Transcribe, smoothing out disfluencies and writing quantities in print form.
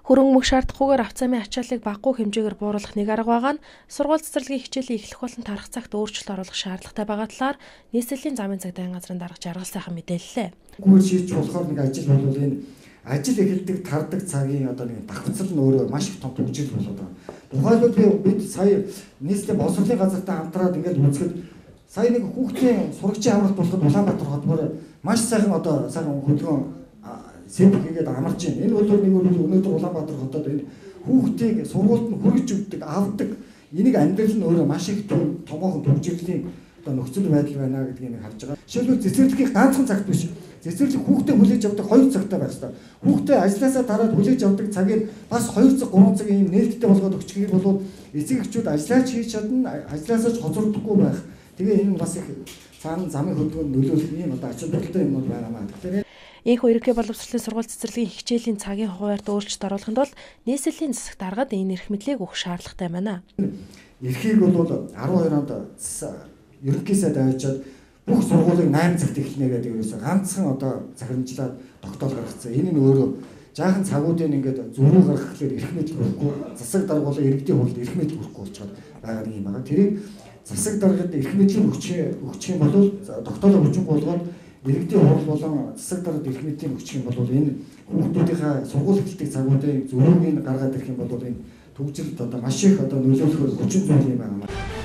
Хөрөнгө мөх шаардахгүйгээр авто замын ачааллыг багагүй хэмжээгээр бууруулах нэг арга байгаа нь сургууль цэцэрлэгийн хичээлийг эхлэх болон тарах цагт өөрчлөлт оруулах шаардлагатай байгаа талаар нийслэлийн замын цагдаагийн газрын дарга Жаргал сайхан мэдээллээ. Гүүр шийдэж болохоор нэг ажил бол энэ ажил эхэлдэг тардаг цагийн одоо нэг давхцал нь өөрөө маш их том хөгжил болоод байгаа. Тухайлбал бид сая нийслэлийн боловсролын газартай хамтраад ингээд үзэхэд сая нэг хүүхдийн сурагчийн авралт болоход Улаанбаатар хотмоор маш сайхан одоо сайхан хөдөлгөөн сэдв хийгээд амарч байна. Энэ бол нэг өнөөдөр Улаанбаатар хотод энэ хүүхдийг сургуульд нь хүргэж өгдөг, авдаг энийг амьдрал нь өөрөө маш их томоохон төвжирлийн одоо нөхцөл байдал байна гэдгийг харж байгаа. Жишээлбэл цэцэрлэгийн ганцхан цагт биш. Цэцэрлэг хүүхдээ хүлээж авдаг 2 цагтай байх хэрэгтэй. Хүүхдээ ажлаасаа тараад хүлээж авдаг цагийг бас 2 цаг 3 цагийн юм нээлттэй болгоод өгчих юм бол эцэг эхчүүд ажиллаач хийж чадна, ажилласаач хоцрогдохгүй байх. Тэгээ энэ бас их цаана замын хөдөлгөөнд нөлөөлөх юм одоо ач холбогдолтой юм бол байнамаа. Тэгэхээр Энэхүү ерөнхий боловсролын сургууль цэцэрлэгийн хичээлийн цагийн хуваарьд өөрчлөлт оруулахын тулд нийслэлийн засагт даргад энэ эрх мэдлийг өгөх шаардлагатай байна. Эрхийг бол 12 онд ерөнхий сайд авчиад бүх сургуулийг 8 цагт эхлэнэ гэдэг ерөөсө ганцхан одоо захирамжлаад тогтоол гаргацсан. Энэ нь өөрөө жаахан цагуудын ингээд зөрүү гаргах гэхээр эрх мэдэл өгөхгүй, засаг даргуулаа иргэдийн хуульд эрх мэдэл өгөхгүй болчиход байгаа юм байна. Тэрийг засаг даргад эрх мэдлийг өгчих юм бол тогтоолоо хүчин болгоод иргэдийн хурал болон засаг даргад эрх мэдлийн өгчих юм бол энэ хүүхдүүдийнхээ сургууль эхлэлтийн цагуудын зөрүүг гаргаад ирэх юм бол энэ төгсөлд одоо маш их одоо нөлөөлөх хүчин зүйл юм байна.